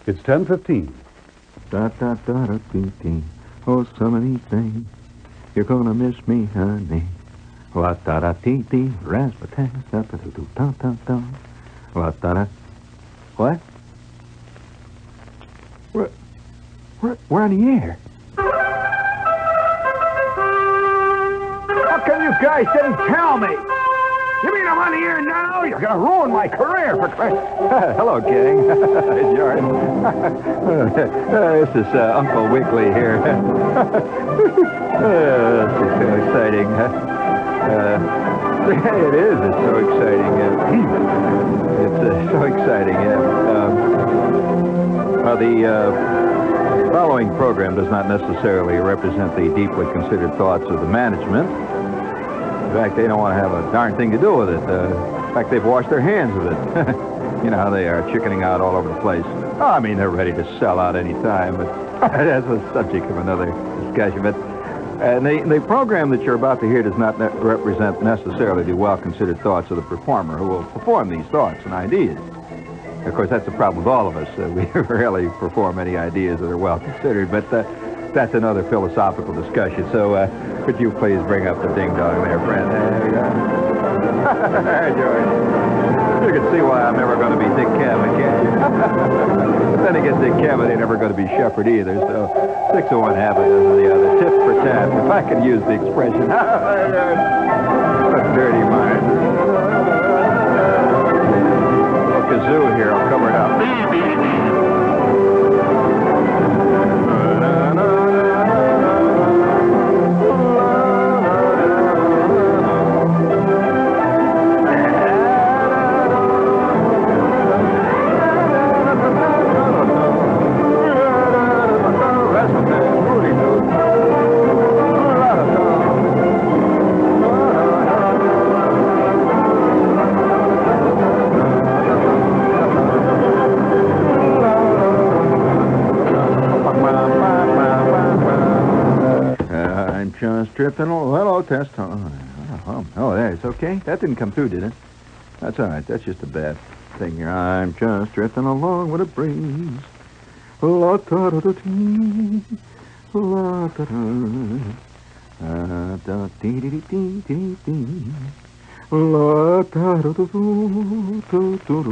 It's 10:15. Da-da-da-da-dee-dee. Oh, some of these things, you're gonna miss me, honey. La-da-da-dee-dee. Rasputin. Da-da-da-da-da-da. La-da-da. What? We're on the air. How come you guys didn't tell me? You mean I'm on the air now? You're going to ruin my career for Christ. Hello, gang. It's George. This is Uncle Wiggly here. This is so exciting. It is. It's so exciting. It's so exciting. The following program does not necessarily represent the deeply considered thoughts of the management. In fact, they don't want to have a darn thing to do with it. In fact, they've washed their hands of it. You know how they are, chickening out all over the place. Oh, I mean, they're ready to sell out any time, but that's the subject of another discussion. But the program that you're about to hear does not represent necessarily the well-considered thoughts of the performer who will perform these thoughts and ideas. Of course, that's the problem with all of us. We rarely perform any ideas that are well-considered, but that's another philosophical discussion. So, could you please bring up the ding-dong there, friend? There you go. George. You can see why I'm never going to be Dick Cavett, can't you? But then again, Dick Cavett ain't never going to be Shepherd either, so 6 of one, half a dozen of the other. Tit for tat, if I could use the expression. What a dirty mind. Kazoo here, I'll cover it up. Tripping. Hello, test. Oh, there. It's okay. That didn't come through, did it? That's all right. That's just a bad thing here. I'm just drifting along with a breeze. La da da da dee. La da da dee dee dee dee dee. La da da da do do do.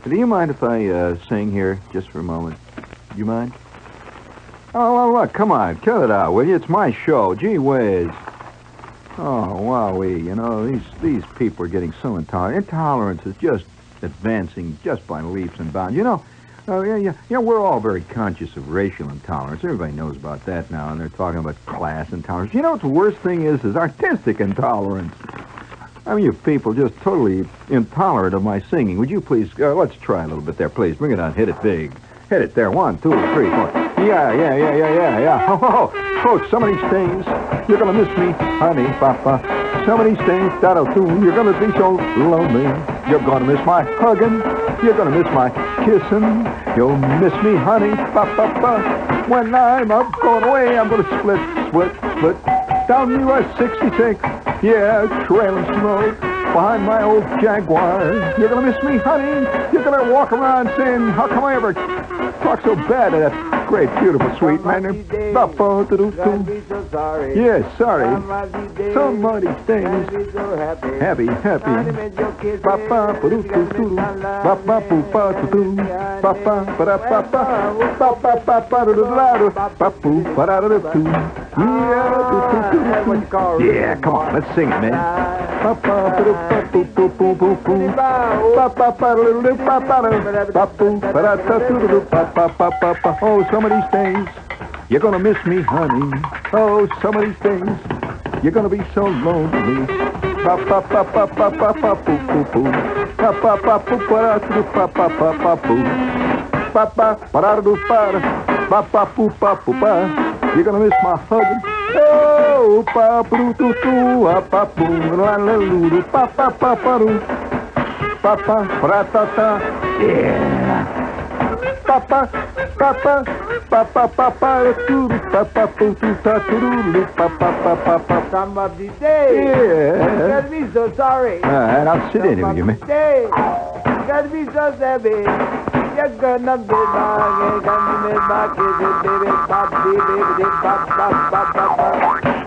Do you mind if I sing here just for a moment? Do you mind? Oh, look, come on, cut it out, will you? It's my show. Gee whiz. Oh, wowee. You know, these people are getting so intolerant. Intolerance is just advancing just by leaps and bounds. You know, we're all very conscious of racial intolerance. Everybody knows about that now, and they're talking about class intolerance. You know what the worst thing is artistic intolerance. I mean, you people just totally intolerant of my singing. Would you please, let's try a little bit there, please. Bring it on. Hit it big. Hit it there. 1, 2, 3, 4. Yeah. Oh, some of these things, you're going to miss me, honey, papa. Some of these things, that'll do. You're going to be so lonely. You're going to miss my hugging. You're going to miss my kissing. You'll miss me, honey, papa. When I'm up going away, I'm going to split. Down US 66. Yeah, trailing smoke behind my old Jaguar. You're going to miss me, honey. You're going to walk around saying, how come I ever talk so bad to that great, beautiful, sweet man? Yes, sorry. Some of these things. Happy. Yeah, come on, let's sing it, man. Oh, some of these things, you're gonna miss me, honey. Oh, some of these things, you're gonna be so lonely. You're gonna miss my hugging. Oh, yeah. Some of these days, you gotta be so sorry. And I'll sit in with you, man. You gotta be so savvy. you're gonna be my, gonna be my kid, baby, bop, baby, bop, bop, bop, bop, bop.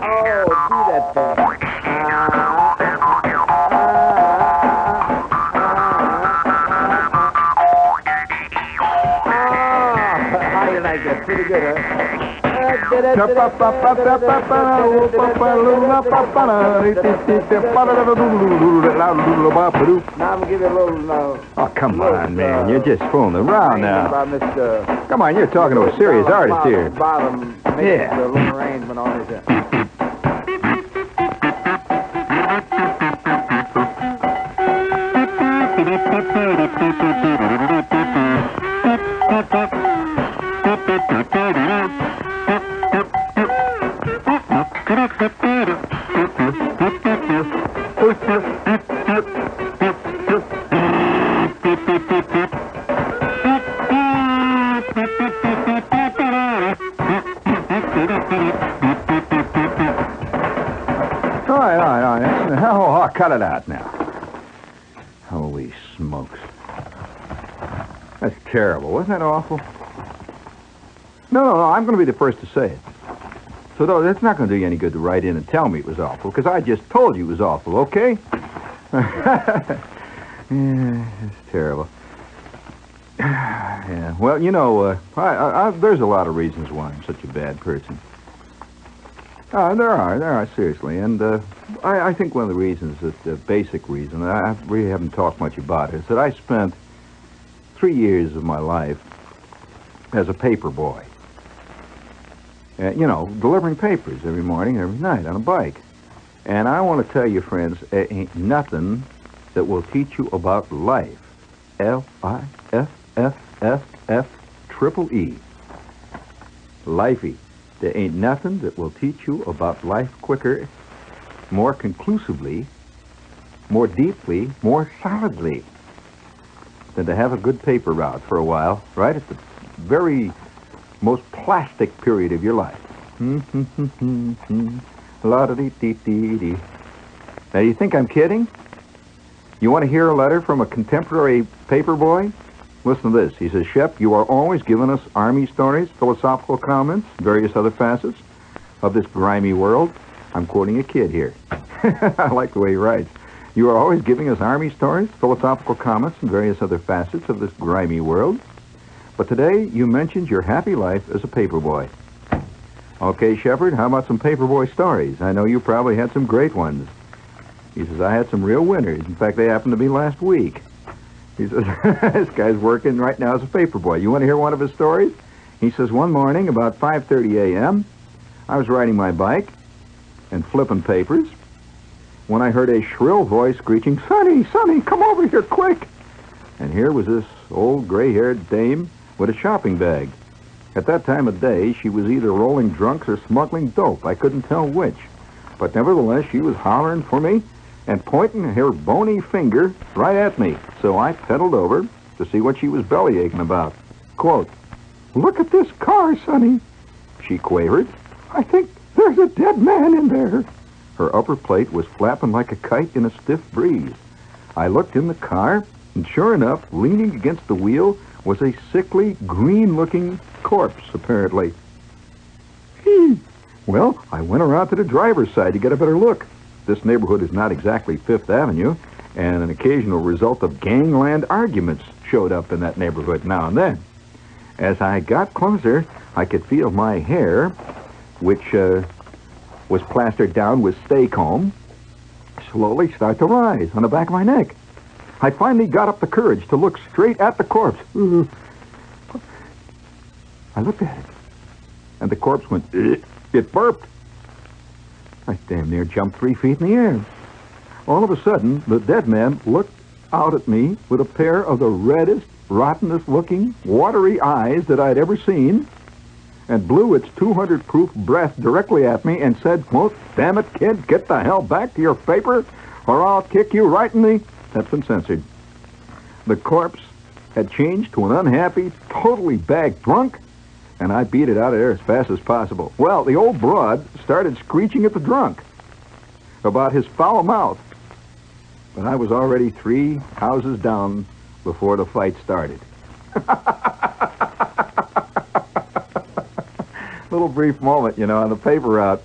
Oh, do that thing. How you like that? Pretty good, huh? Now I'm gonna give you a little. Oh, come on, man. You're just fooling around now. About Mr. Come on, you're talking to a serious artist here. Bottom makes a little arrangement on his. All right. Oh, cut it out now. Holy smokes. That's terrible. Wasn't that awful? No, I'm going to be the first to say it. So, though, that's not going to do you any good to write in and tell me it was awful, because I just told you it was awful, okay? Yeah, it's terrible. Yeah, well, you know, there's a lot of reasons why I'm such a bad person. There are, seriously. And I think one of the reasons, the basic reason, I really haven't talked much about it, is that I spent 3 years of my life as a paper boy. You know, delivering papers every morning, every night on a bike. And I want to tell you, friends, there ain't nothing that will teach you about life. Life. Lifey. There ain't nothing that will teach you about life quicker, more conclusively, more deeply, more solidly than to have a good paper route for a while, right at the very most plastic period of your life. La-da-dee-dee-dee-dee. Now, you think I'm kidding? You want to hear a letter from a contemporary paper boy? Listen to this. He says, Shep, you are always giving us army stories, philosophical comments, various other facets of this grimy world. I'm quoting a kid here. I like the way he writes. You are always giving us army stories, philosophical comments, and various other facets of this grimy world. But today, you mentioned your happy life as a paperboy. Okay, Shepard, how about some paperboy stories? I know you probably had some great ones. He says, I had some real winners. In fact, they happened to be last week. He says, this guy's working right now as a paperboy. You want to hear one of his stories? He says, one morning, about 5:30 a.m., I was riding my bike and flipping papers when I heard a shrill voice screeching, Sonny, come over here quick. And here was this old gray-haired dame with a shopping bag. At that time of day, she was either rolling drunks or smuggling dope. I couldn't tell which. But nevertheless, she was hollering for me and pointing her bony finger right at me. So I pedaled over to see what she was bellyaching about. Quote, look at this car, Sonny, she quavered. I think there's a dead man in there. Her upper plate was flapping like a kite in a stiff breeze. I looked in the car, and sure enough, leaning against the wheel was a sickly, green-looking corpse, apparently. Well, I went around to the driver's side to get a better look. This neighborhood is not exactly Fifth Avenue, and an occasional result of gangland arguments showed up in that neighborhood now and then. As I got closer, I could feel my hair, which was plastered down with stay comb, slowly start to rise on the back of my neck. I finally got up the courage to look straight at the corpse. I looked at it, and the corpse went, it burped. I damn near jumped 3 feet in the air. All of a sudden, the dead man looked out at me with a pair of the reddest, rottenest-looking, watery eyes that I'd ever seen, and blew its 200-proof breath directly at me and said, quote, damn it, kid, get the hell back to your paper, or I'll kick you right in the... That's been censored. The corpse had changed to an unhappy, totally bagged drunk, and I beat it out of there as fast as possible. Well, the old broad started screeching at the drunk about his foul mouth, but I was already 3 houses down before the fight started. Little brief moment, on the paper route.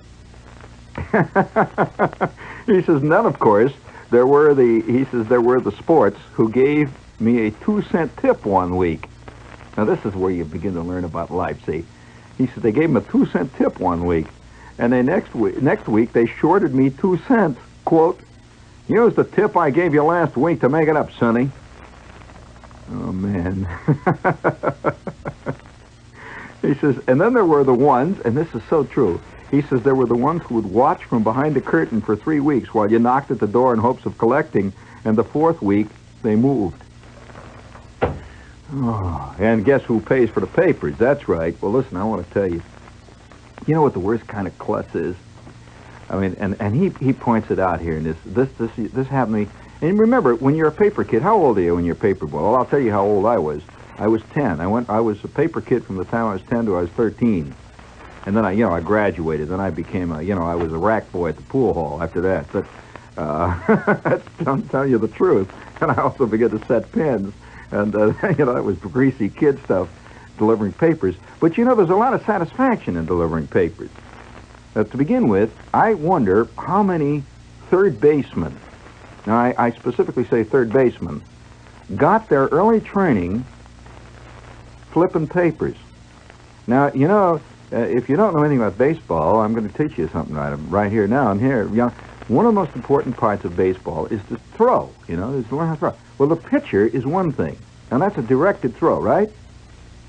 He says, then, of course, there were the sports who gave me a 2-cent tip one week. Now, this is where you begin to learn about life, see. He said they gave him a 2-cent tip one week, and then next week they shorted me 2 cents, quote, use the tip I gave you last week to make it up, sonny. Oh, man. He says, and then there were the ones, and this is so true, he says there were the ones who would watch from behind the curtain for 3 weeks while you knocked at the door in hopes of collecting, and the 4th week, they moved. Oh, and guess who pays for the papers? That's right. Well, listen, I want to tell you. You know what the worst kind of klutz is? I mean, and he points it out here, and this happened to me. And remember, when you're a paper kid, how old are you when you're a paper boy? Well, I'll tell you how old I was. I was 10. I was a paper kid from the time I was 10 to I was 13. And then I graduated. Then I became I was a rack boy at the pool hall after that. But I'm telling you the truth. And I also began to set pins. And, it was greasy kid stuff, delivering papers. But, there's a lot of satisfaction in delivering papers. To begin with, I wonder how many third basemen, now I specifically say third basemen, got their early training flipping papers. Now, if you don't know anything about baseball, I'm going to teach you something right here now. And here, one of the most important parts of baseball is to throw, is to learn how to throw. Well, the pitcher is one thing. Now, that's a directed throw, right?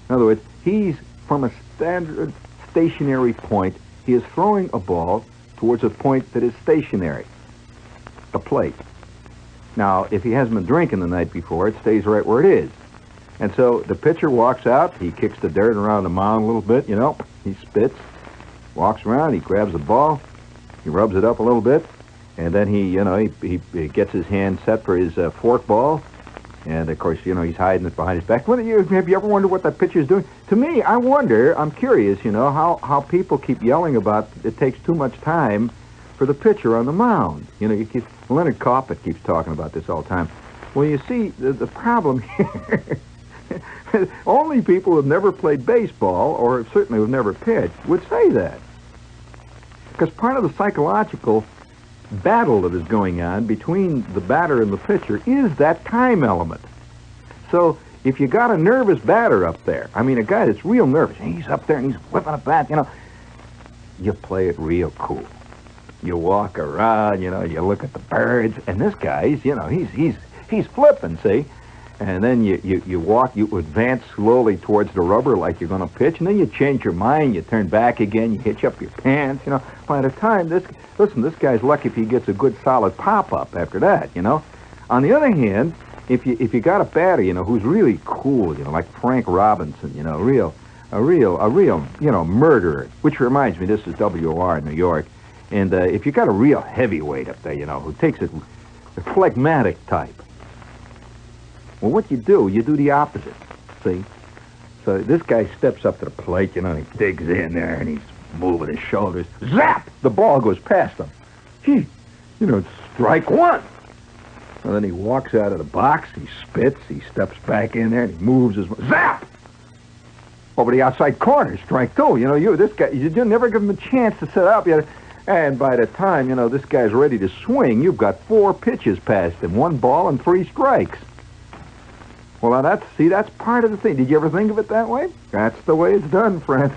In other words, he's from a standard stationary point. He is throwing a ball towards a point that is stationary, a plate. Now, if he hasn't been drinking the night before, it stays right where it is. And so the pitcher walks out. He kicks the dirt around the mound a little bit, He spits, walks around. He grabs the ball. He rubs it up a little bit. And then he gets his hand set for his fork ball. And, of course, he's hiding it behind his back. Have you ever wondered what that pitcher's doing? To me, I'm curious, how people keep yelling about it takes too much time for the pitcher on the mound. Leonard Coppett keeps talking about this all the time. Well, you see, the problem here, only people who have never played baseball, or certainly who have never pitched, would say that. Because part of the psychological battle that is going on between the batter and the pitcher is that time element. So if you got a nervous batter up there, a guy that's real nervous, he's up there and he's whipping a bat, you play it real cool. You walk around, you look at the birds, and this guy, he's flipping, see? And then you advance slowly towards the rubber like you're going to pitch, and then you change your mind, you turn back again, you hitch up your pants, By the time this guy's lucky if he gets a good solid pop-up after that, On the other hand, if you got a batter, who's really cool, like Frank Robinson, a real murderer, which reminds me, this is WOR in New York, and if you got a real heavyweight up there, who takes it, a phlegmatic type, well, what you do the opposite, see? So this guy steps up to the plate, and he digs in there, and he's moving his shoulders. Zap! The ball goes past him. It's strike one. And then he walks out of the box, he spits, he steps back in there, and he moves his... Zap! Over the outside corner, strike two. This guy, you never give him a chance to set up yet. And by the time, this guy's ready to swing, you've got 4 pitches past him, 1 ball and 3 strikes. Well, now that's part of the thing. Did you ever think of it that way? That's the way it's done, friend.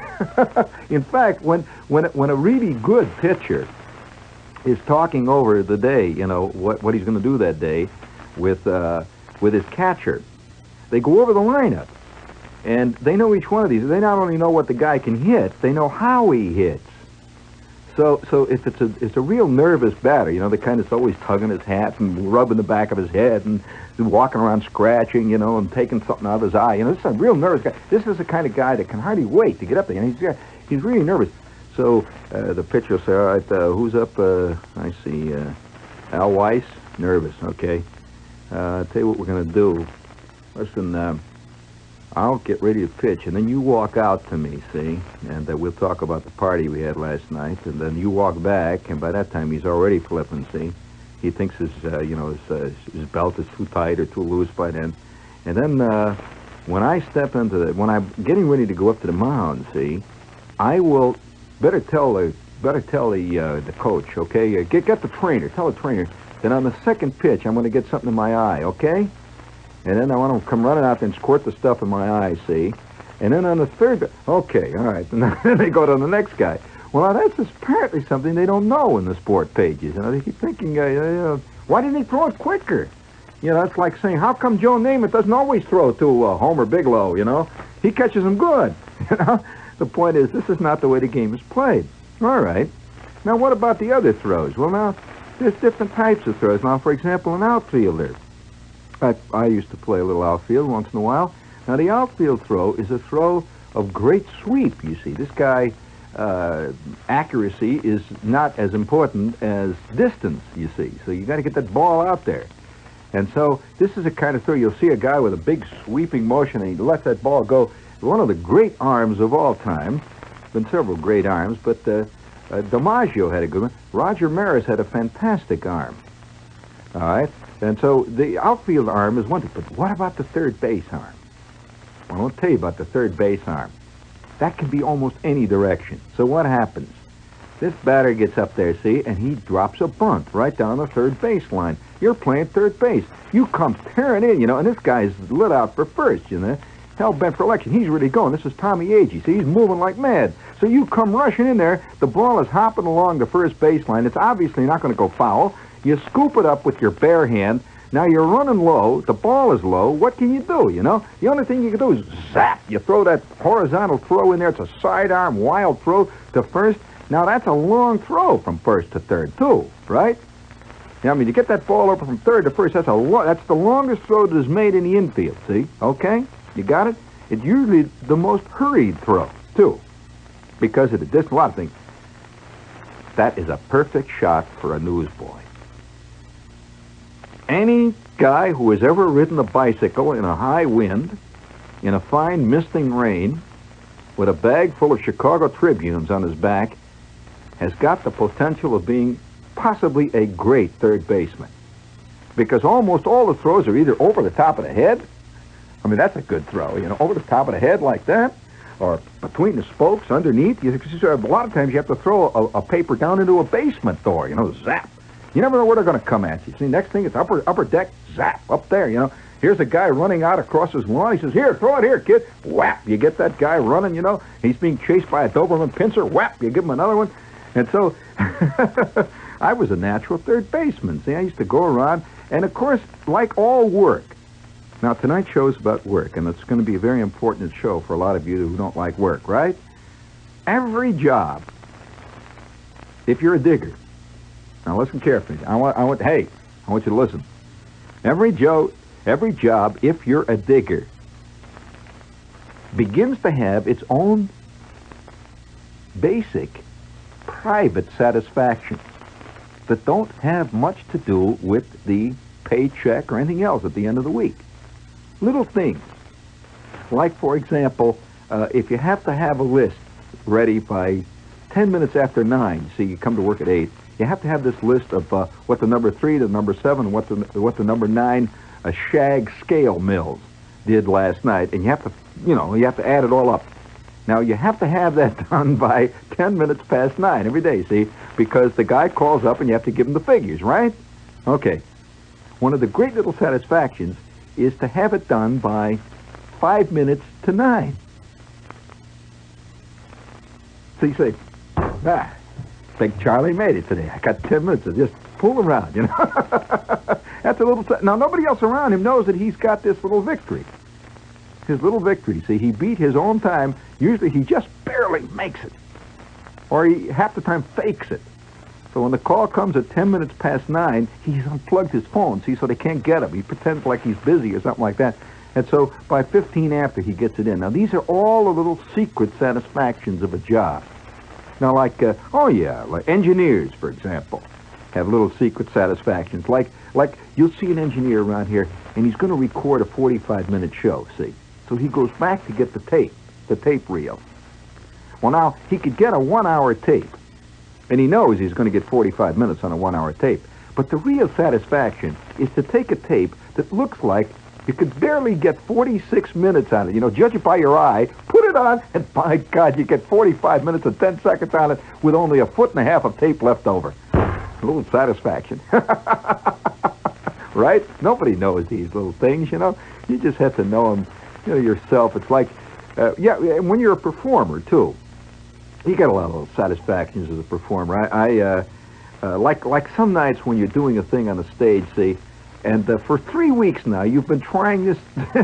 In fact, when a really good pitcher is talking over the day, what he's going to do that day with his catcher, they go over the lineup, and they know each one of these. They not only know what the guy can hit, they know how he hits. So if it's a real nervous batter, the kind that's always tugging his hat and rubbing the back of his head and walking around scratching, and taking something out of his eye, this is a real nervous guy. This is the kind of guy that can hardly wait to get up there, and he's really nervous. So the pitcher will say, all right, who's up? I see, Al Weiss, nervous, okay. I'll tell you what we're going to do. Listen, I'll get ready to pitch, and then you walk out to me, see? And we'll talk about the party we had last night, and then you walk back, and by that time he's already flipping, see? He thinks his belt is too tight or too loose by then. And then when I step into when I'm getting ready to go up to the mound, see, I will better tell the coach, okay? Get the trainer. Tell the trainer that on the second pitch I'm going to get something in my eye, okay? And then I want to come running out there and squirt the stuff in my eye, see? And then on the third, okay, all right. And then they go to the next guy. Well, now that's apparently something they don't know in the sport pages. You know, they keep thinking, why didn't he throw it quicker? You know, it's like saying, how come Joe Namath doesn't always throw to Homer Bigelow, you know? He catches them good, you know? The point is, this is not the way the game is played. All right. Now, what about the other throws? Well, now, there's different types of throws. Now, for example, an outfielder. I used to play a little outfield once in a while. Now, the outfield throw is a throw of great sweep, you see. This guy, accuracy is not as important as distance, you see. So you got to get that ball out there. And so this is a kind of throw. You'll see a guy with a big sweeping motion, and he lets that ball go. One of the great arms of all time. Been several great arms, but DiMaggio had a good one. Roger Maris had a fantastic arm. All right? And so the outfield arm is one thing, but what about the third base arm? Well, I'll tell you about the third base arm. That can be almost any direction. So what happens? This batter gets up there, see, and he drops a bunt right down the third base line. You're playing third base. You come tearing in, you know, and this guy's lit out for first, you know. Hell-bent for election. He's really going. This is Tommy Agee. See, he's moving like mad. So you come rushing in there. The ball is hopping along the first baseline. It's obviously not going to go foul. You scoop it up with your bare hand. Now you're running low. The ball is low. What can you do, you know? The only thing you can do is zap. You throw that horizontal throw in there. It's a sidearm, wild throw to first. Now that's a long throw from first to third, too, right? Now, I mean, you get that ball over from third to first. That's the longest throw that is made in the infield, see? Okay? You got it? It's usually the most hurried throw, too, because of the distance. A lot of things. That is a perfect shot for a newsboy. Any guy who has ever ridden a bicycle in a high wind, in a fine misting rain, with a bag full of Chicago Tribunes on his back, has got the potential of being possibly a great third baseman. Because almost all the throws are either over the top of the head. I mean, that's a good throw, you know, over the top of the head like that, or between the spokes, underneath. A lot of times you have to throw a paper down into a basement door, you know, zap. You never know where they're going to come at you. See, next thing, it's upper deck, zap, up there, you know. Here's a guy running out across his lawn. He says, here, throw it here, kid. Whap, you get that guy running, you know. He's being chased by a Doberman pincer. Whap, you give him another one. And so I was a natural third baseman. See, I used to go around, and, of course, like all work. Now, tonight's show is about work, and it's going to be a very important show for a lot of you who don't like work, right? Every job, if you're a digger, now listen carefully. I want you to listen. Every job, if you're a digger, begins to have its own basic, private satisfactions that don't have much to do with the paycheck or anything else at the end of the week. Little things, like, for example, if you have to have a list ready by 10 minutes after 9, see, you come to work at 8, you have to have this list of what the number 3, the number 7, what the number 9 shag scale mills did last night, and you have to add it all up. Now, you have to have that done by 10 minutes past 9 every day, see, because the guy calls up and you have to give him the figures, right? Okay. One of the great little satisfactions is to have it done by 5 minutes to 9. So you say, Big Charlie made it today. I got 10 minutes to just fool around, you know. That's a little... Now, nobody else around him knows that he's got this little victory. His little victory. See, he beat his own time. Usually he just barely makes it. Or he half the time fakes it. So when the call comes at 10 minutes past 9, he's unplugged his phone, see, so they can't get him. He pretends like he's busy or something like that. And so by 15 after, he gets it in. Now, these are all the little secret satisfactions of a job. Now, like engineers, for example, have little secret satisfactions. Like you'll see an engineer around here, and he's going to record a 45-minute show, see. So he goes back to get the tape reel. Well, now, he could get a 1-hour tape, and he knows he's going to get 45 minutes on a 1-hour tape. But the real satisfaction is to take a tape that looks like You could barely get 46 minutes on it. You know, judge it by your eye, put it on, and by God, you get 45 minutes and 10 seconds on it with only 1.5 foot of tape left over. A little satisfaction. Right? Nobody knows these little things, you know. You just have to know them, you know, yourself. It's like, yeah, when you're a performer, too, you get a lot of little satisfactions as a performer. Like some nights when you're doing a thing on the stage, see, and for 3 weeks now, you've been trying this,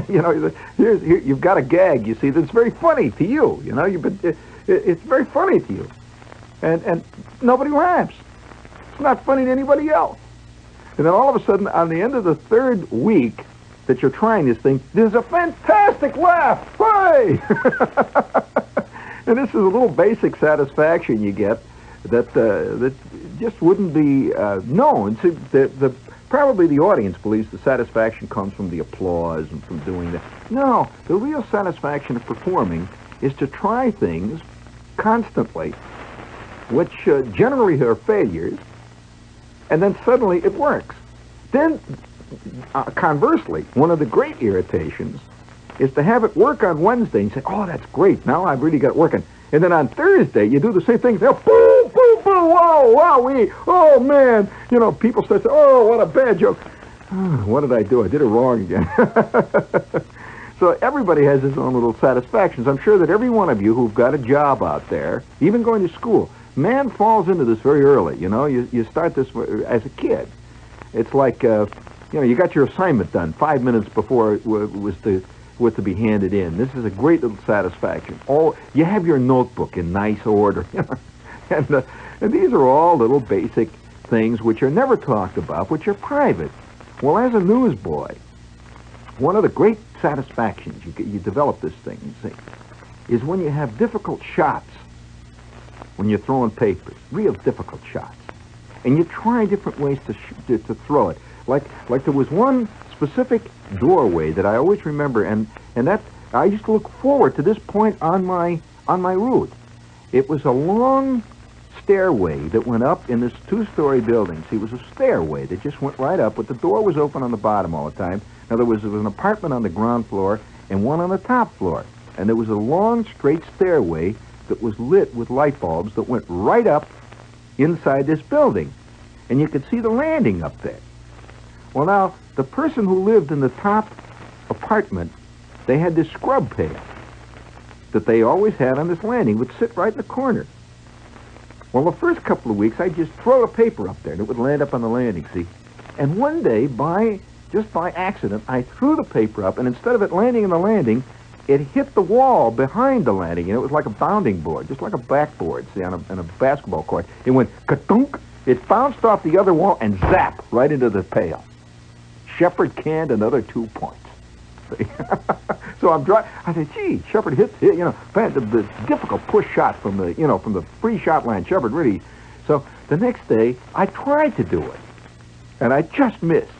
you know, here, you've got a gag, you see, that's very funny to you, you know, it's very funny to you. And nobody laughs. It's not funny to anybody else. And then all of a sudden, on the end of the 3rd week that you're trying this thing, there's a fantastic laugh. Hey! And this is a little basic satisfaction you get that just wouldn't be known. See, probably the audience believes the satisfaction comes from the applause and from doing that. No, the real satisfaction of performing is to try things constantly, which generally are failures, and then suddenly it works. Then, conversely, one of the great irritations is to have it work on Wednesday and say, oh, that's great, now I've really got it working. And then on Thursday, you do the same thing. They'll boo, boo, boo, whoa, wowee, oh, man. You know, people start saying, oh, what a bad joke. Oh, what did I do? I did it wrong again. So everybody has his own little satisfactions. I'm sure that every one of you who've got a job out there, even going to school, man falls into this very early, you know. You start this as a kid. It's like, you know, you got your assignment done 5 minutes before it was to be handed in. This is a great little satisfaction. You have your notebook in nice order. and these are all little basic things which are never talked about, which are private. Well, as a newsboy, one of the great satisfactions, you develop this thing, you see, is when you have difficult shots. When you're throwing papers, real difficult shots, and you try different ways to throw it. Like there was one specific doorway that I always remember, and that I used to look forward to this point on my route. It was a long stairway that went up in this 2-story building. See, it was a stairway that just went right up, but the door was open on the bottom all the time. Now there was an apartment on the ground floor and one on the top floor, and there was a long straight stairway that was lit with light bulbs that went right up inside this building. And you could see the landing up there. Well, now, the person who lived in the top apartment, they had this scrub pail that they always had on this landing, would sit right in the corner. Well, the first couple of weeks, I'd just throw a paper up there, and it would land up on the landing, see? And one day, just by accident, I threw the paper up, and instead of it landing on the landing, it hit the wall behind the landing, and it was like a bounding board, just like a backboard, see, on a basketball court. It went ka-dunk, it bounced off the other wall, and zap, right into the pail. Shepard canned another 2 points. See? So I said, gee, Shepard hit, you know, the difficult push shot from the free shot line. Shepard really. So the next day, I tried to do it, and I just missed.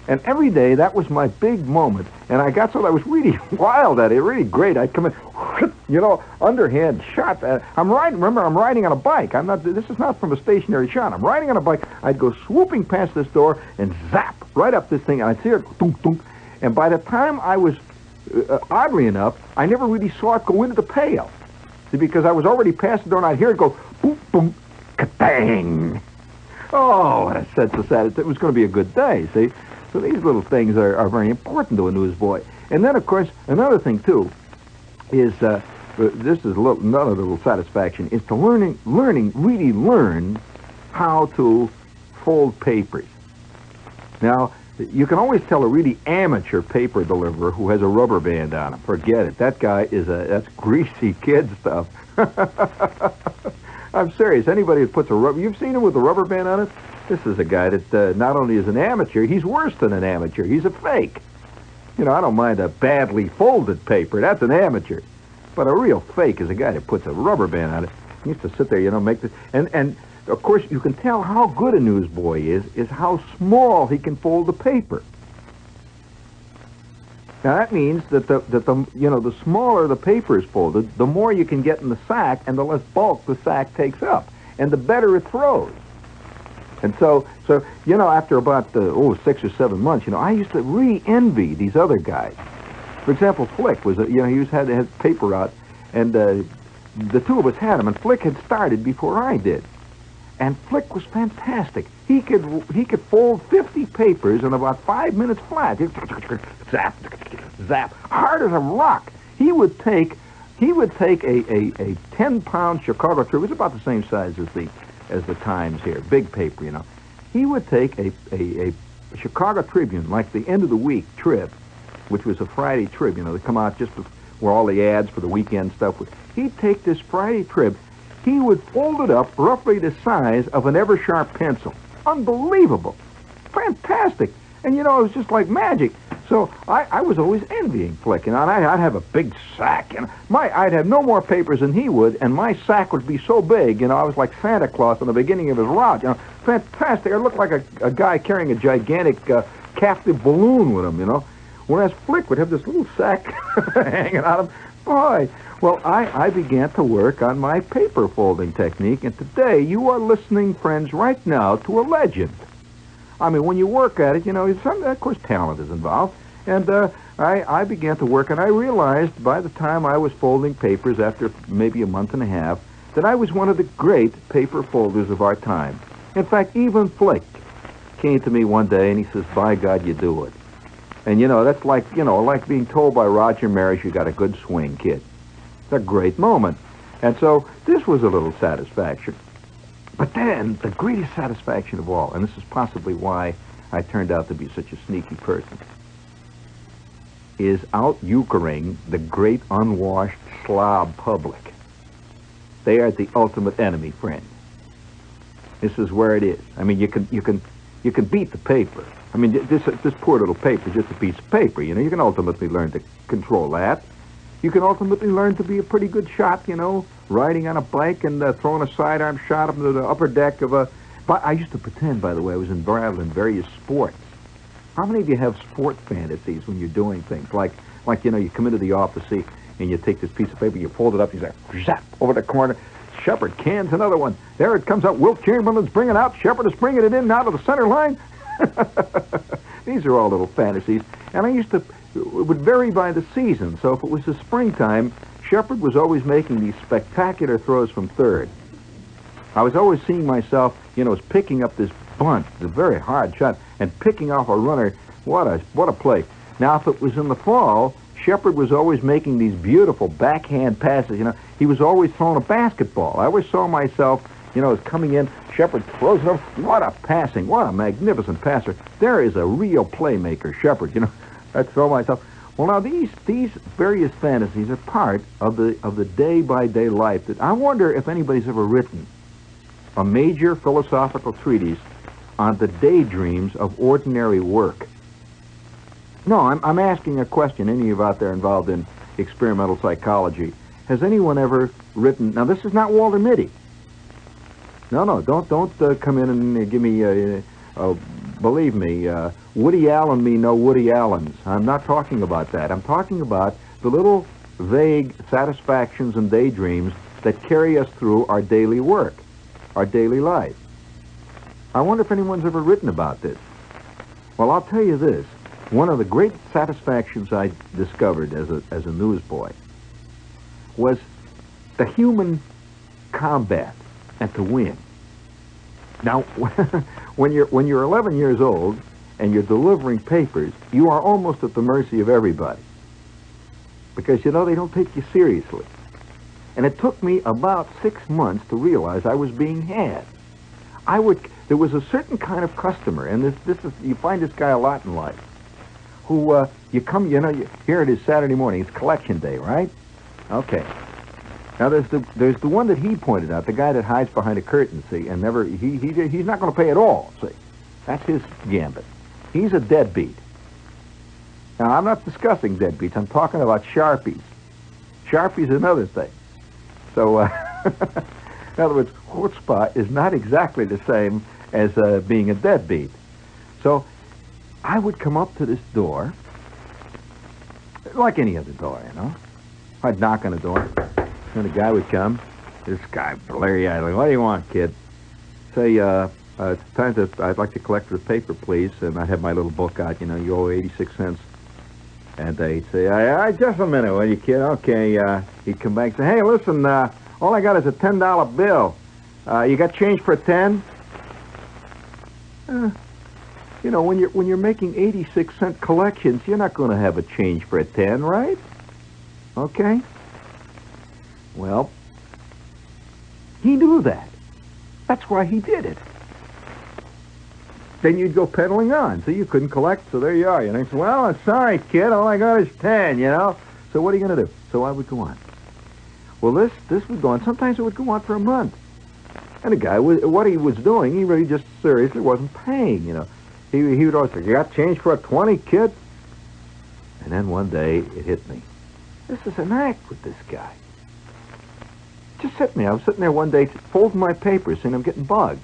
And every day, that was my big moment. And I got so that I was really wild at it, really great. I'd come in, you know, underhand shot. Remember, I'm riding on a bike. This is not from a stationary shot. I'm riding on a bike. I'd go swooping past this door and zap right up this thing. And I'd see it, dunk, dunk. And by the time I was, oddly enough, I never really saw it go into the pail. See, because I was already past the door and I'd hear it go, boom, boom, ka-bang. Oh, what a sense of satisfaction. It was going to be a good day, see? So these little things are very important to a newsboy. And then, of course, another thing, too, is, this is another little satisfaction, is to really learn how to fold papers. Now, you can always tell a really amateur paper deliverer who has a rubber band on him. Forget it. That guy that's greasy kid stuff. I'm serious. Anybody that puts you've seen him with a rubber band on it? This is a guy that not only is an amateur, he's worse than an amateur. He's a fake. You know, I don't mind a badly folded paper. That's an amateur. But a real fake is a guy that puts a rubber band on it. He used to sit there, you know, make this. And of course, you can tell how good a newsboy is how small he can fold the paper. Now, that means that the smaller the paper is folded, the more you can get in the sack, and the less bulk the sack takes up, and the better it throws. And so after about 6 or 7 months, I used to re-envy these other guys. For example, Flick was, he had paper out, and the two of us had him, and Flick had started before I did. And Flick was fantastic. He could fold 50 papers in about 5 minutes flat. Zap, zap, hard as a rock. He would take a 10-pound Chicago Tribune. It's about the same size as the Times here, big paper, He would take a Chicago Tribune, like the end of the week Trib, which was a Friday Trib, they come out just where all the ads for the weekend stuff would. He'd take this Friday Trib, he would fold it up roughly the size of an Eversharp pencil. Unbelievable. Fantastic. And, it was just like magic. So I was always envying Flick, and I'd have a big sack, and I'd have no more papers than he would, and my sack would be so big, I was like Santa Claus in the beginning of his route, fantastic. I looked like a guy carrying a gigantic captive balloon with him, whereas Flick would have this little sack hanging out of him. Boy, well, I began to work on my paper folding technique, and today you are listening, friends, right now to a legend. I mean, when you work at it, of course, talent is involved. And I began to work, and I realized by the time I was folding papers after maybe a month and a half that I was one of the great paper folders of our time. In fact, even Flick came to me one day, and he says, "By God, you do it." And, that's like being told by Roger Maris, "You got a good swing, kid." It's a great moment. And so this was a little satisfaction. But then, the greatest satisfaction of all, and this is possibly why I turned out to be such a sneaky person, is out-euchering the great unwashed slob public. They are the ultimate enemy, friend. This is where it is. I mean, you can beat the paper. I mean, this poor little paper is just a piece of paper, You can ultimately learn to control that. You can ultimately learn to be a pretty good shot, riding on a bike and throwing a sidearm shot up into the upper deck of a... But I used to pretend, by the way, I was involved in various sports. How many of you have sport fantasies when you're doing things? Like you come into the office, see, and you take this piece of paper, you fold it up, you say, zap, over the corner. Shepard cans another one. There it comes out. Wilt Chamberlain's bringing it out. Shepard is bringing it in out of the center line. These are all little fantasies. And it would vary by the season. So if it was the springtime, Shepard was always making these spectacular throws from third. I was always seeing myself, as picking up this bunt, the very hard shot, and picking off a runner. What a play. Now, if it was in the fall, Shepard was always making these beautiful backhand passes. He was always throwing a basketball. I always saw myself, as coming in, Shepard throws it over. What a passing. What a magnificent passer. There is a real playmaker, Shepard. I'd throw myself. Well, now, these various fantasies are part of the day-by-day life that I wonder if anybody's ever written a major philosophical treatise on the daydreams of ordinary work. No, I'm asking a question. Any of you out there involved in experimental psychology, has anyone ever written... Now, this is not Walter Mitty. No, don't come in and give me... believe me, Woody Allen me no Woody Allens. I'm not talking about that. I'm talking about the little vague satisfactions and daydreams that carry us through our daily work, our daily life. I wonder if anyone's ever written about this. Well, I'll tell you this. One of the great satisfactions I discovered as a newsboy was the human combat and to win. Now, when you're 11 years old and you're delivering papers, you are almost at the mercy of everybody. Because, they don't take you seriously. And it took me about 6 months to realize I was being had. There was a certain kind of customer, and this is, you find this guy a lot in life, who, here it is Saturday morning, it's collection day, right? Okay. Now, there's the one that he pointed out, the guy that hides behind a curtain, see, and never, he's not going to pay at all, see. That's his gambit. He's a deadbeat. Now, I'm not discussing deadbeats. I'm talking about Sharpies. Sharpies is another thing. So, in other words, chutzpah is not exactly the same as being a deadbeat. So, I would come up to this door, like any other door, I'd knock on the door, and the guy would come. This guy, blurry-eyed, like, "What do you want, kid?" Say, It's time I'd like to collect for the paper, please. And I'd have my little book out, you owe 86 cents. And they'd say, just a minute, will you, kid? Okay. He'd come back and say, hey, listen, all I got is a $10 bill. You got change for a 10? When you're making 86-cent collections, you're not going to have a change for a 10, right? Okay. Well, he knew that. That's why he did it. Then you'd go peddling on, so you couldn't collect, so there you are. And I said, well, I'm sorry, kid, all I got is 10, So what are you going to do? So I would go on. Well, this would go on. Sometimes it would go on for a month. And the guy, what he was doing, he really just seriously wasn't paying, He would always say, you got change for a 20, kid? And then one day, it hit me. This is an act with this guy. Just hit me. I was sitting there one day folding my papers, and I'm getting bugged.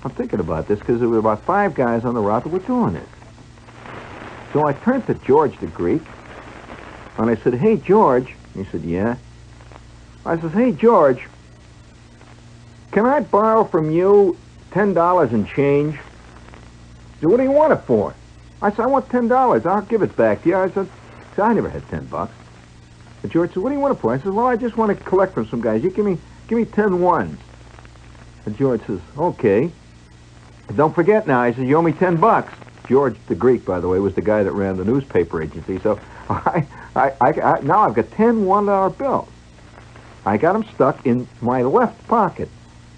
I'm thinking about this because there were about 5 guys on the route that were doing this. So I turned to George the Greek, and I said, hey, George. He said, yeah. I said, hey, George, can I borrow from you $10 in change? He said, what do you want it for? I said, I want $10. I'll give it back to you. I said, I never had $10. And George said, what do you want it for? I said, well, I just want to collect from some guys. You give me 10 ones. And George says, okay. Don't forget now, I said, you owe me $10. George the Greek, by the way, was the guy that ran the newspaper agency. So now I've got 10 $1 bills. I got them stuck in my left pocket.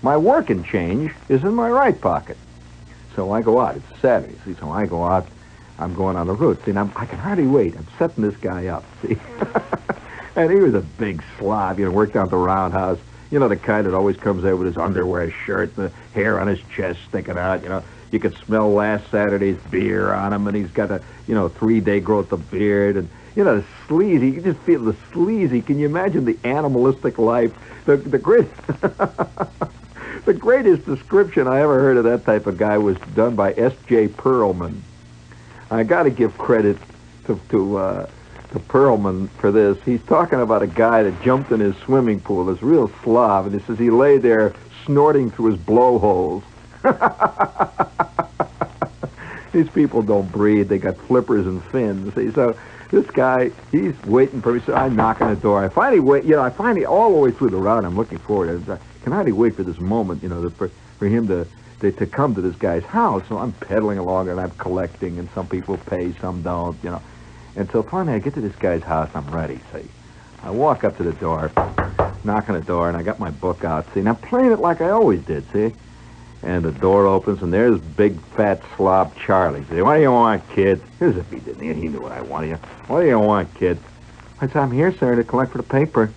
My working change is in my right pocket. So I go out. It's Saturday, see, so I go out. I'm going on the route. See, and I can hardly wait. I'm setting this guy up, see. And he was a big slob, worked out the roundhouse. The kind that always comes there with his underwear shirt, the hair on his chest sticking out, You could smell last Saturday's beer on him, and he's got a, 3-day growth of beard, and, the sleazy, you can just feel the sleazy. Can you imagine the animalistic life? The great... The greatest description I ever heard of that type of guy was done by S.J. Perlman. I got to give credit to Perlman for this. He's talking about a guy that jumped in his swimming pool, this real slob, and he says he lay there snorting through his blowholes. These people don't breathe. They got flippers and fins. See? So this guy, he's waiting for me. So I knock on the door. I finally wait. I finally, all the way through the route, I'm looking forward. I can hardly wait for this moment, for him to come to this guy's house. So I'm pedaling along, and I'm collecting, and some people pay, some don't, And so finally I get to this guy's house, I'm ready, see. I walk up to the door, knock on the door, and I got my book out, see. And I'm playing it like I always did, see. And the door opens, and there's big, fat slob Charlie. See, what do you want, kid? As if he didn't. He knew what I wanted. What do you want, kid? I said, I'm here, sir, to collect for the paper.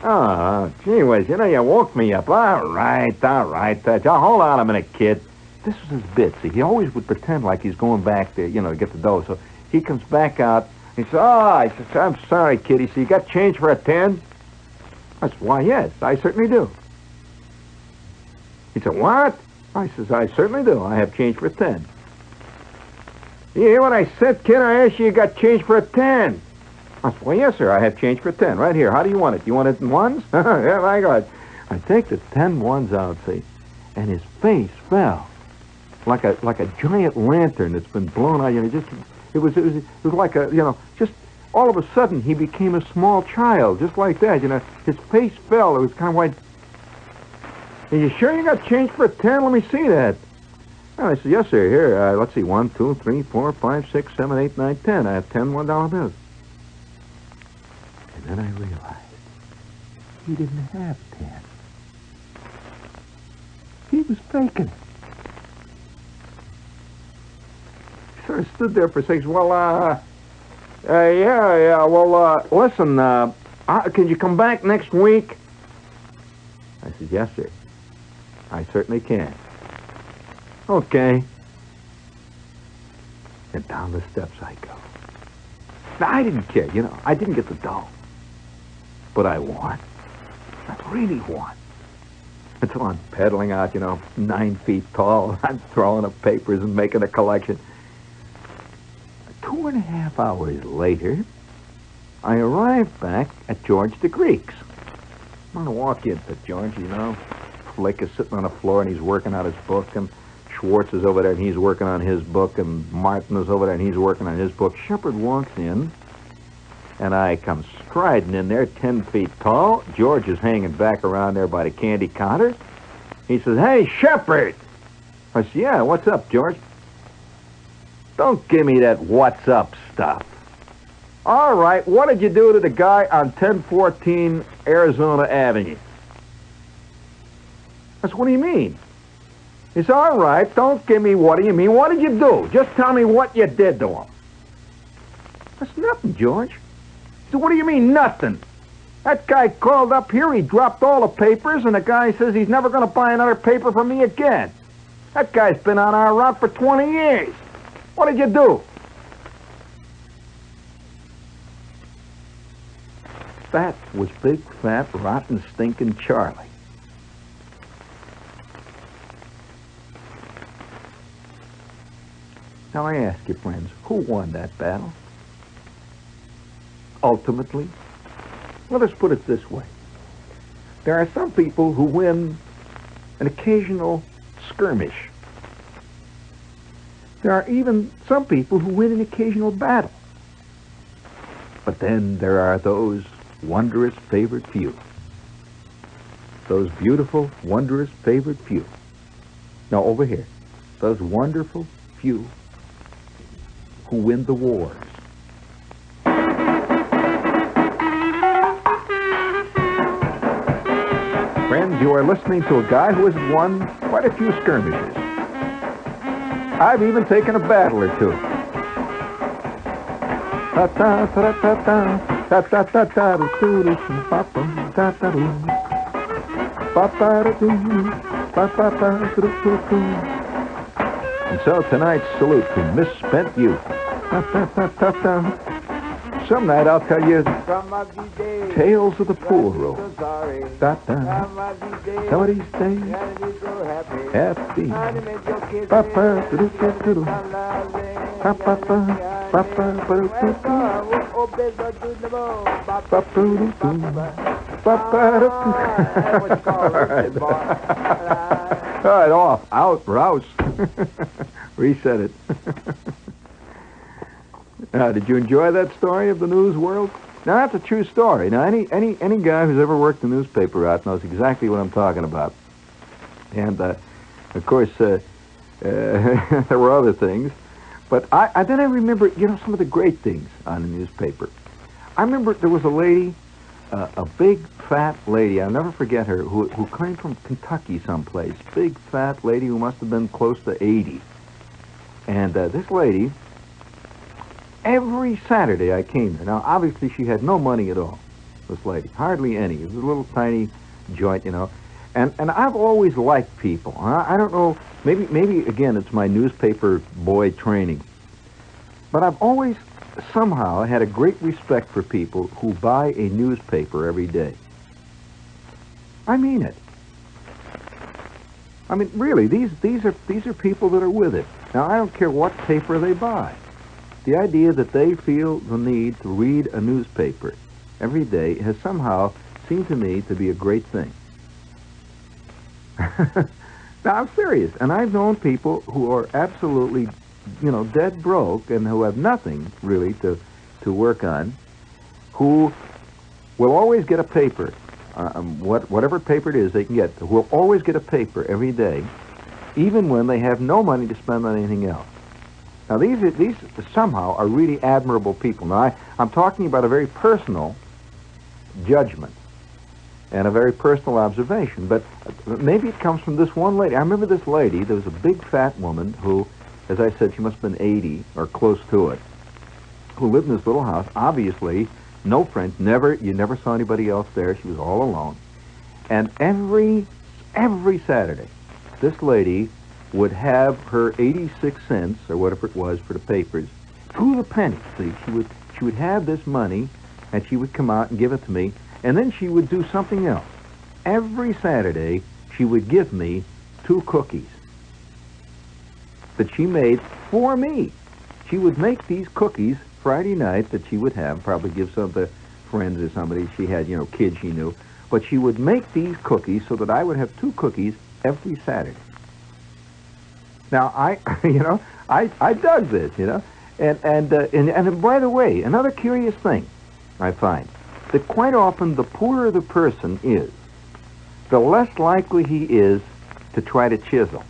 Oh, gee whiz, you woke me up. All right. Hold on a minute, kid. This was his bit, see. He always would pretend like he's going back to, to get the dough. So he comes back out. He says, I said, I'm sorry, kid. He said, you got change for a 10? I said, why, yes, I certainly do. He said, what? I says, I certainly do. I have change for a 10. You hear what I said, kid? I asked you got change for a 10. I said, well, yes, sir, I have change for a 10. Right here. How do you want it? You want it in ones? Yeah, my God. I take the 10 ones out, see, and his face fell like a giant lantern that's been blown out. It was like just all of a sudden he became a small child, just like that. His face fell. It was kind of like, are you sure you got change for a 10? Let me see that. And I said, yes, sir. Here, let's see, 1, 2, 3, 4, 5, 6, 7, 8, 9, 10. I have 10 $1 bills. And then I realized he didn't have 10. He was faking it. He sort of stood there for a second. Well, listen, can you come back next week? I said, yes, sir. I certainly can. Okay. And down the steps I go. Now, I didn't care, I didn't get the dough. But I won. I really won. Until I'm pedaling out, 9 feet tall. I'm throwing up papers and making a collection. 2.5 hours later, I arrived back at George the Greek's. I'm going to walk into George, Flick is sitting on the floor, and he's working out his book, and Schwartz is over there, and he's working on his book, and Martin is over there, and he's working on his book. Shepard walks in, and I come striding in there, 10 feet tall. George is hanging back around there by the candy counter. He says, "Hey, Shepard!" I said, "Yeah, what's up, George?" "Don't give me that what's up stuff." "All right, what did you do to the guy on 1014 Arizona Avenue?" I said, "What do you mean?" He said, "All right, don't give me what do you mean. What did you do? Just tell me what you did to him." I said, "Nothing, George." He said, "What do you mean, nothing? That guy called up here, he dropped all the papers, and the guy says he's never going to buy another paper from me again. That guy's been on our route for 20 years. What did you do?" That was big, fat, rotten, stinking Charlie. Now I ask you, friends, who won that battle? Ultimately, let us put it this way. There are some people who win an occasional skirmish. There are even some people who win an occasional battle. But then there are those wondrous favored few. Those beautiful, wondrous favored few. Now over here, those wonderful few who win the wars. Friends, you are listening to a guy who has won quite a few skirmishes. I've even taken a battle or two. And so tonight's salute to misspent youth. Some night I'll tell you tales of the pool room. Some of these days, happy. All right, off, out, rouse. Reset it. Now, did you enjoy that story of the news world? Now, that's a true story. Now, any guy who's ever worked the newspaper out knows exactly what I'm talking about. And, of course, there were other things. But then I remember, some of the great things on the newspaper. I remember there was a lady, a big, fat lady, I'll never forget her, who came from Kentucky someplace. Big, fat lady who must have been close to 80. And this lady, every Saturday I came there. Now, obviously, she had no money at all, this lady. Hardly any. It was a little tiny joint, And I've always liked people. I don't know, maybe again, it's my newspaper boy training. But I've always somehow had a great respect for people who buy a newspaper every day. I mean it. I mean, really, these are people that are with it. Now, I don't care what paper they buy. The idea that they feel the need to read a newspaper every day has somehow seemed to me to be a great thing. Now, I'm serious, and I've known people who are absolutely, dead broke and who have nothing, really, to work on, who will always get a paper, whatever paper it is they can get, who will always get a paper every day, even when they have no money to spend on anything else. Now, these somehow are really admirable people. Now, I'm talking about a very personal judgment and a very personal observation, but maybe it comes from this one lady. I remember this lady, there was a big fat woman who, as I said, she must have been 80 or close to it, who lived in this little house, obviously no friends, you never saw anybody else there. She was all alone. And every Saturday, this lady would have her 86 cents or whatever it was for the papers to the penny. See, she would have this money, and she would come out and give it to me, and then she would do something else. Every Saturday, she would give me 2 cookies that she made for me. She would make these cookies Friday night that she would have, probably give some to friends or somebody she had, kids she knew, but she would make these cookies so that I would have 2 cookies every Saturday. Now, I dug this, and by the way, another curious thing I find, that quite often the poorer the person is, the less likely he is to try to chisel.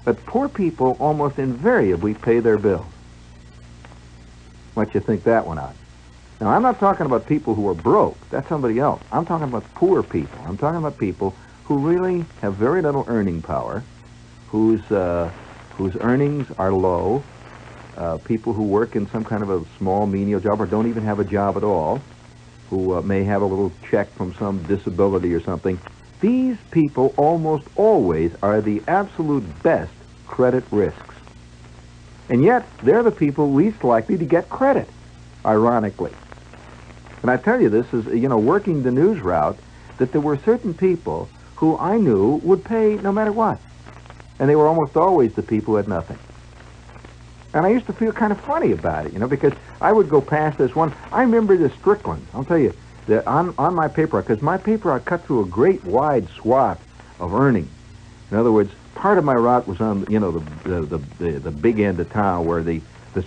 But poor people almost invariably pay their bills. Let you think that one out. Now, I'm not talking about people who are broke. That's somebody else. I'm talking about poor people. I'm talking about people who really have very little earning power, whose earnings are low, people who work in some kind of a small, menial job or don't even have a job at all, who may have a little check from some disability or something. These people almost always are the absolute best credit risks. And yet, they're the people least likely to get credit, ironically. And I tell you this is, working the news route, that there were certain people who I knew would pay no matter what. And they were almost always the people who had nothing. And I used to feel kind of funny about it, because I would go past this one. I remember the Strickland. I'll tell you, that on my paper, because my paper I cut through a great wide swath of earning. In other words, part of my route was on, the big end of town where the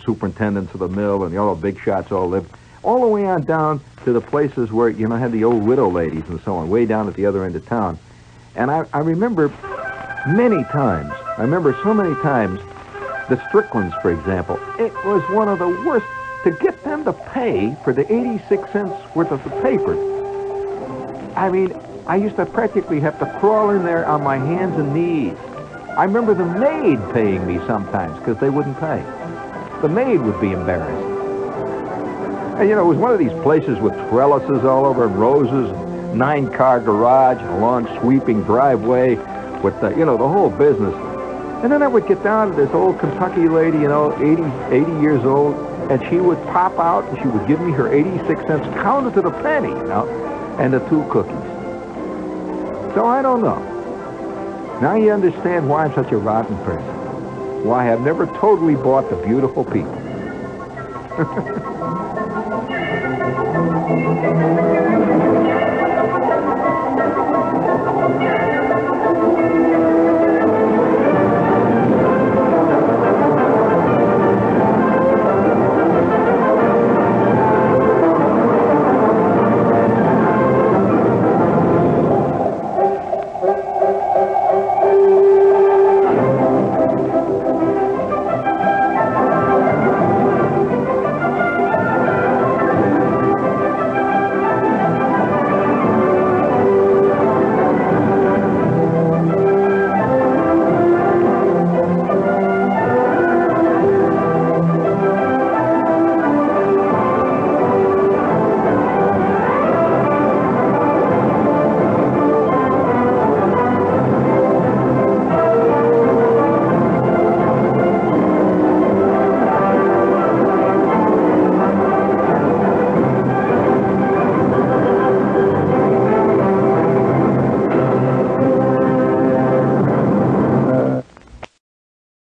superintendents of the mill and all the big shots all lived, all the way on down to the places where, had the old widow ladies and so on, way down at the other end of town. And I remember many times, so many times, the Stricklands, for example, it was one of the worst to get them to pay for the 86 cents worth of the paper. I mean, I used to practically have to crawl in there on my hands and knees. I remember the maid paying me sometimes because they wouldn't pay. The maid would be embarrassed. And, it was one of these places with trellises all over and roses, 9-car garage, a long sweeping driveway with the, the whole business. And then I would get down to this old Kentucky lady, 80 years old, and she would pop out and she would give me her 86 cents counted to the penny, and the 2 cookies. So I don't know. Now you understand why I'm such a rotten person. Why I've never totally bought the beautiful people.